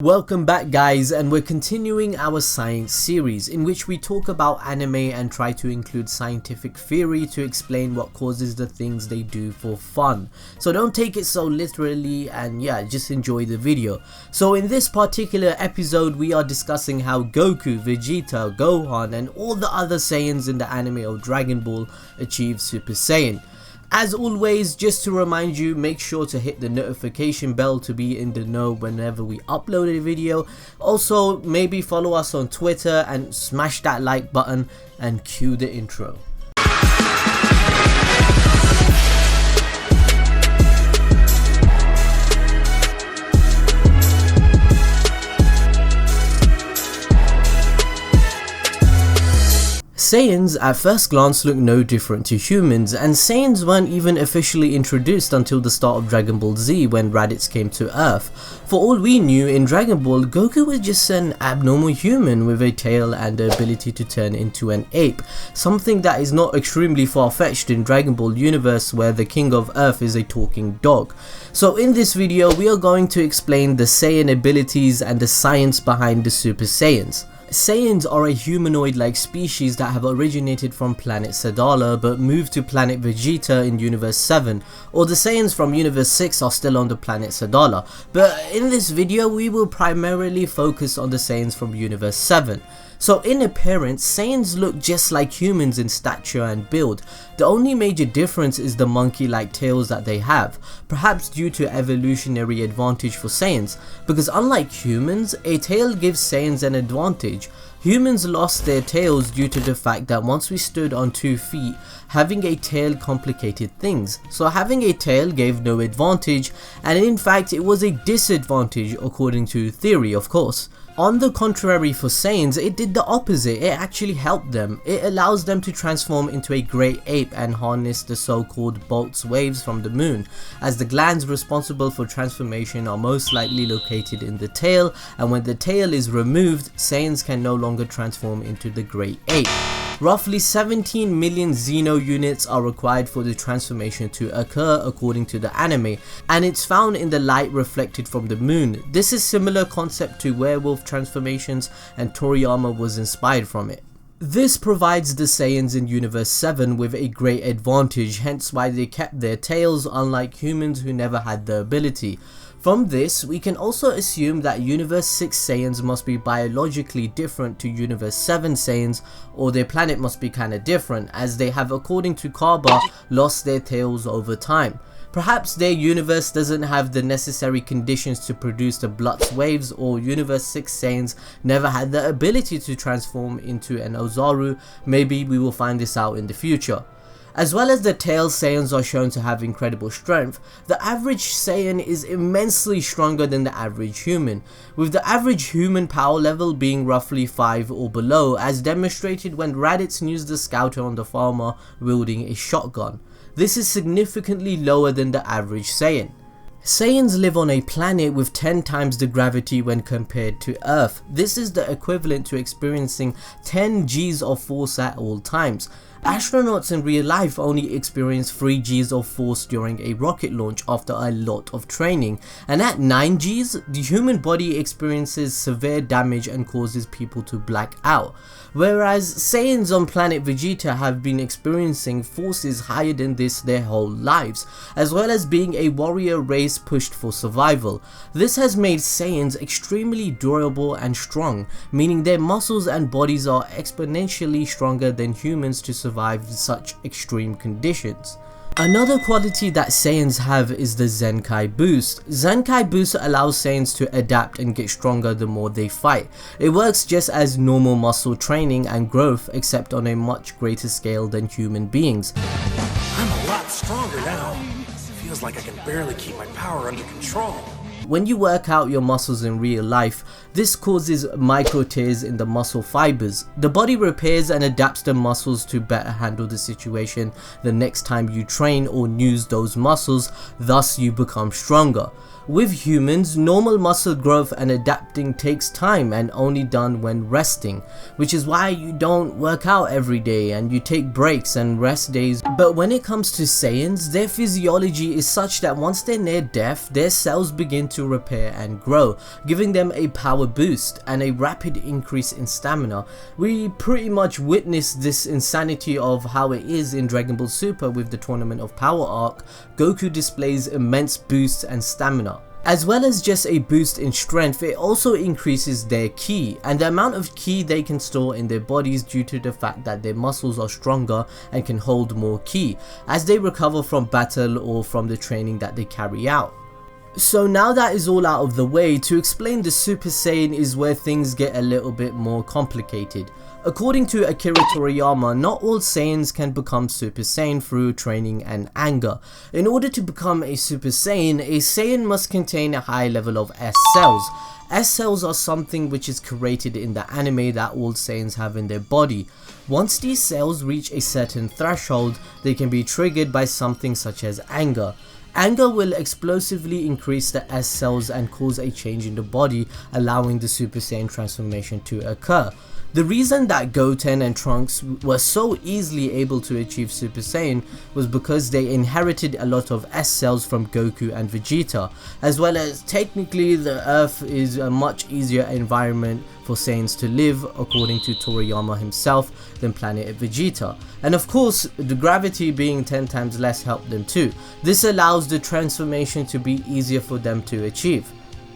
Welcome back guys, and we're continuing our science series in which we talk about anime and try to include scientific theory to explain what causes the things they do for fun. So don't take it so literally and yeah, just enjoy the video. So in this particular episode we are discussing how Goku, Vegeta, Gohan and all the other Saiyans in the anime of Dragon Ball achieve Super Saiyan. As always, just to remind you, make sure to hit the notification bell to be in the know whenever we upload a video. Also, maybe follow us on Twitter and smash that like button and cue the intro. Saiyans at first glance look no different to humans, and Saiyans weren't even officially introduced until the start of Dragon Ball Z when Raditz came to Earth. For all we knew, in Dragon Ball, Goku was just an abnormal human with a tail and the ability to turn into an ape, something that is not extremely far-fetched in Dragon Ball universe where the king of Earth is a talking dog. So in this video we are going to explain the Saiyan abilities and the science behind the Super Saiyans. Saiyans are a humanoid-like species that have originated from planet Sadala but moved to planet Vegeta in Universe 7, or the Saiyans from Universe 6 are still on the planet Sadala, but in this video we will primarily focus on the Saiyans from Universe 7. So in appearance, Saiyans look just like humans in stature and build. The only major difference is the monkey-like tails that they have, perhaps due to evolutionary advantage for Saiyans, because unlike humans, a tail gives Saiyans an advantage. Humans lost their tails due to the fact that once we stood on 2 feet, having a tail complicated things, so having a tail gave no advantage, and in fact it was a disadvantage according to theory, of course. On the contrary, for Saiyans, it did the opposite. It actually helped them. It allows them to transform into a great ape and harness the so-called Bolt's waves from the moon, as the glands responsible for transformation are most likely located in the tail, and when the tail is removed, Saiyans can no longer transform into the great ape. Roughly 17 million Xeno units are required for the transformation to occur according to the anime, and it's found in the light reflected from the moon. This is similar concept to werewolf transformations, and Toriyama was inspired from it. This provides the Saiyans in Universe 7 with a great advantage, hence why they kept their tails, unlike humans who never had the ability. From this, we can also assume that Universe 6 Saiyans must be biologically different to Universe 7 Saiyans, or their planet must be kinda different, as they have, according to Kaba, lost their tails over time. Perhaps their universe doesn't have the necessary conditions to produce the Blutz waves, or Universe 6 Saiyans never had the ability to transform into an Ozaru. Maybe we will find this out in the future. As well as the tail Saiyans are shown to have incredible strength, the average Saiyan is immensely stronger than the average human, with the average human power level being roughly 5 or below, as demonstrated when Raditz used the scouter on the farmer wielding a shotgun. This is significantly lower than the average Saiyan. Saiyans live on a planet with 10 times the gravity when compared to Earth. This is the equivalent to experiencing 10 Gs of force at all times. Astronauts in real life only experience 3 Gs of force during a rocket launch after a lot of training, and at 9 Gs, the human body experiences severe damage and causes people to black out. Whereas Saiyans on planet Vegeta have been experiencing forces higher than this their whole lives, as well as being a warrior race pushed for survival. This has made Saiyans extremely durable and strong, meaning their muscles and bodies are exponentially stronger than humans to survive such extreme conditions. Another quality that Saiyans have is the Zen Chi Boost. Zen Chi Boost allows Saiyans to adapt and get stronger the more they fight. It works just as normal muscle training and growth, except on a much greater scale than human beings. I'm a lot stronger now. Feels like I can barely keep my power under control. When you work out your muscles in real life, this causes micro tears in the muscle fibers. The body repairs and adapts the muscles to better handle the situation the next time you train or use those muscles, thus you become stronger. With humans, normal muscle growth and adapting takes time and only done when resting, which is why you don't work out every day and you take breaks and rest days. But when it comes to Saiyans, their physiology is such that once they're near death, their cells begin to repair and grow, giving them a power boost and a rapid increase in stamina. We pretty much witnessed this insanity of how it is in Dragon Ball Super with the Tournament of Power arc. Goku displays immense boosts and stamina. As well as just a boost in strength, it also increases their ki and the amount of ki they can store in their bodies due to the fact that their muscles are stronger and can hold more ki as they recover from battle or from the training that they carry out. So now that is all out of the way, to explain the Super Saiyan is where things get a little bit more complicated. According to Akira Toriyama, not all Saiyans can become Super Saiyan through training and anger. In order to become a Super Saiyan must contain a high level of S cells. S cells are something which is created in the anime that all Saiyans have in their body. Once these cells reach a certain threshold, they can be triggered by something such as anger. Anger will explosively increase the S cells and cause a change in the body, allowing the Super Saiyan transformation to occur. The reason that Goten and Trunks were so easily able to achieve Super Saiyan was because they inherited a lot of S cells from Goku and Vegeta, as well as technically the Earth is a much easier environment for Saiyans to live, according to Toriyama himself, than planet Vegeta. And of course, the gravity being 10 times less helped them too. This allows the transformation to be easier for them to achieve.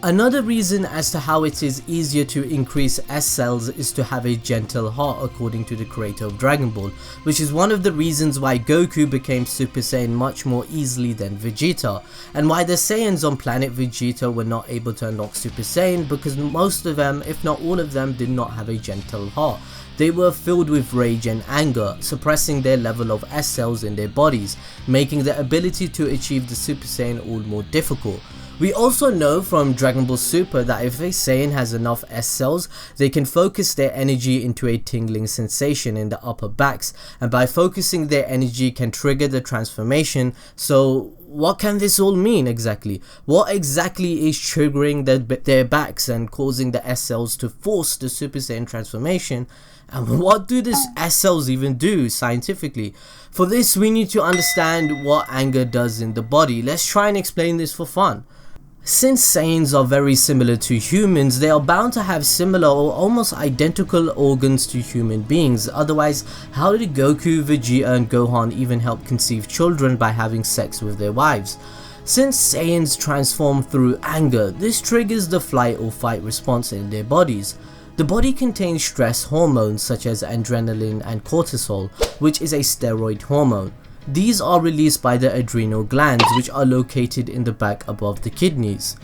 Another reason as to how it is easier to increase S cells is to have a gentle heart, according to the creator of Dragon Ball, which is one of the reasons why Goku became Super Saiyan much more easily than Vegeta, and why the Saiyans on planet Vegeta were not able to unlock Super Saiyan, because most of them, if not all of them, did not have a gentle heart. They were filled with rage and anger, suppressing their level of S cells in their bodies, making the ability to achieve the Super Saiyan all more difficult. We also know from Dragon Ball Super that if a Saiyan has enough S cells, they can focus their energy into a tingling sensation in the upper backs, and by focusing their energy can trigger the transformation. So what can this all mean exactly? What exactly is triggering their backs and causing the S cells to force the Super Saiyan transformation? And what do these S cells even do scientifically? For this, we need to understand what anger does in the body. Let's try and explain this for fun. Since Saiyans are very similar to humans, they are bound to have similar or almost identical organs to human beings. Otherwise, how did Goku, Vegeta and Gohan even help conceive children by having sex with their wives? Since Saiyans transform through anger, this triggers the flight or fight response in their bodies. The body contains stress hormones such as adrenaline and cortisol, which is a steroid hormone. These are released by the adrenal glands, which are located in the back above the kidneys.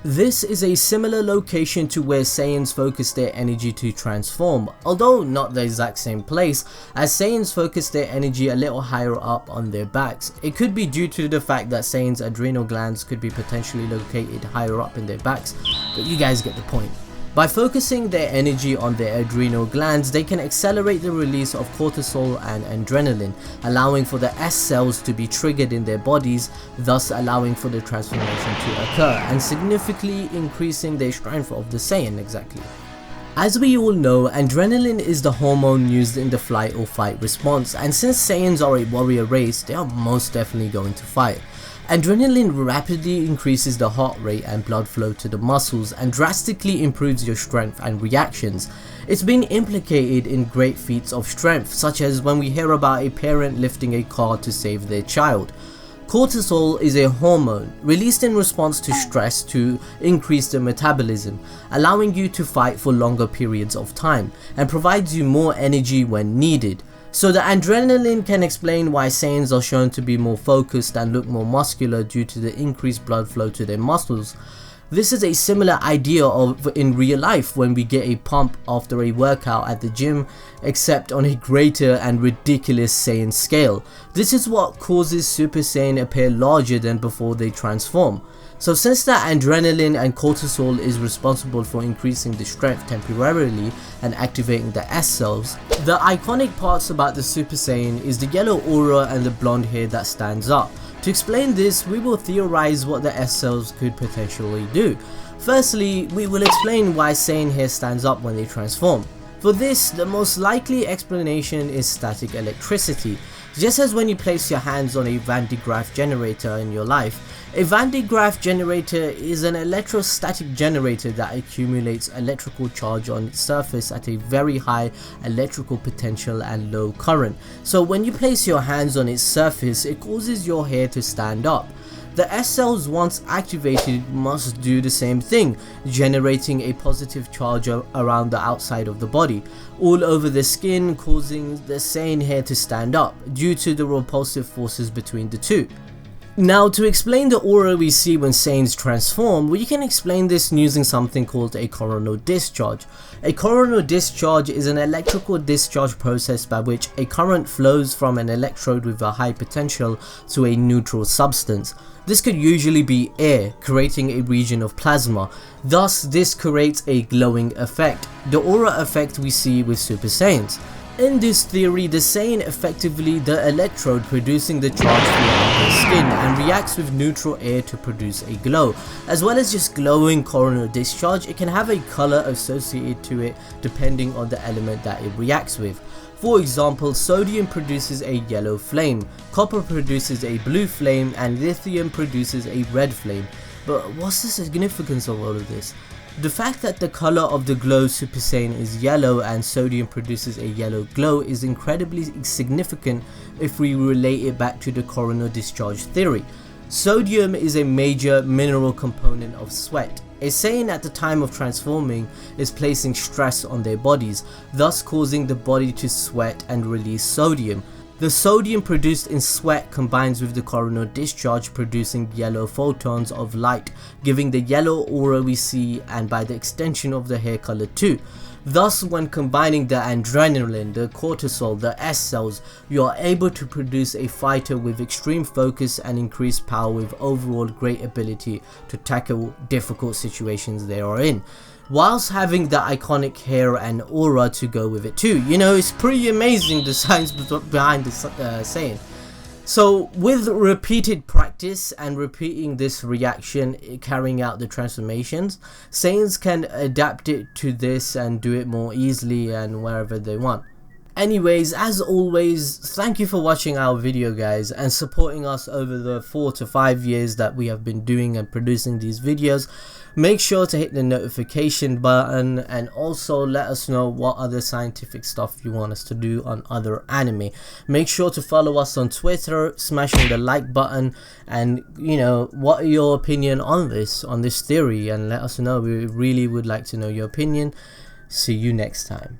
This is a similar location to where Saiyans focus their energy to transform, although not the exact same place, as Saiyans focus their energy a little higher up on their backs. It could be due to the fact that Saiyans' adrenal glands could be potentially located higher up in their backs, but you guys get the point. By focusing their energy on their adrenal glands, they can accelerate the release of cortisol and adrenaline, allowing for the S cells to be triggered in their bodies, thus allowing for the transformation to occur, and significantly increasing their strength of the Saiyan exactly. As we all know, adrenaline is the hormone used in the flight or fight response, and since Saiyans are a warrior race, they are most definitely going to fight. Adrenaline rapidly increases the heart rate and blood flow to the muscles and drastically improves your strength and reactions. It's been implicated in great feats of strength, such as when we hear about a parent lifting a car to save their child. Cortisol is a hormone released in response to stress to increase the metabolism, allowing you to fight for longer periods of time and provides you more energy when needed. So the adrenaline can explain why Saiyans are shown to be more focused and look more muscular due to the increased blood flow to their muscles. This is a similar idea of in real life when we get a pump after a workout at the gym, except on a greater and ridiculous Saiyan scale. This is what causes Super Saiyan appear larger than before they transform. So since the adrenaline and cortisol is responsible for increasing the strength temporarily and activating the S cells, the iconic parts about the Super Saiyan is the yellow aura and the blonde hair that stands up, To explain this, we will theorize what the S cells could potentially do. Firstly, we will explain why Saiyan hair stands up when they transform. For this, the most likely explanation is static electricity. Just as when you place your hands on a Van de Graaff generator in your life, a Van de Graaff generator is an electrostatic generator that accumulates electrical charge on its surface at a very high electrical potential and low current. So when you place your hands on its surface, it causes your hair to stand up. The S cells, once activated, must do the same thing, generating a positive charge around the outside of the body, all over the skin, causing the Saiyan hair to stand up, due to the repulsive forces between the two. Now, to explain the aura we see when Saiyans transform, we can explain this using something called a coronal discharge. A coronal discharge is an electrical discharge process by which a current flows from an electrode with a high potential to a neutral substance. This could usually be air, creating a region of plasma. Thus, this creates a glowing effect, the aura effect we see with Super Saiyans. In this theory, the Saiyan effectively the electrode producing the charge throughout their skin and reacts with neutral air to produce a glow. As well as just glowing coronal discharge, it can have a color associated to it depending on the element that it reacts with. For example, sodium produces a yellow flame, copper produces a blue flame, and lithium produces a red flame. But what's the significance of all of this? The fact that the color of the glow Super Saiyan is yellow and sodium produces a yellow glow is incredibly significant if we relate it back to the coronal discharge theory. Sodium is a major mineral component of sweat. A Saiyan at the time of transforming is placing stress on their bodies, thus causing the body to sweat and release sodium. The sodium produced in sweat combines with the coronal discharge, producing yellow photons of light, giving the yellow aura we see, and by the extension of the hair color too. Thus, when combining the adrenaline, the cortisol, the S cells, you are able to produce a fighter with extreme focus and increased power with overall great ability to tackle difficult situations they are in, whilst having the iconic hair and aura to go with it too. You know, it's pretty amazing the science behind this Saiyan. So with repeated practice and repeating this reaction, carrying out the transformations, Saiyans can adapt it to this and do it more easily and wherever they want. Anyways, as always, thank you for watching our video, guys, and supporting us over the 4 to 5 years that we have been doing and producing these videos. Make sure to hit the notification button and also let us know what other scientific stuff you want us to do on other anime. Make sure to follow us on Twitter, smashing the like button, and you know, what are your opinion on this theory, and let us know. We really would like to know your opinion. See you next time.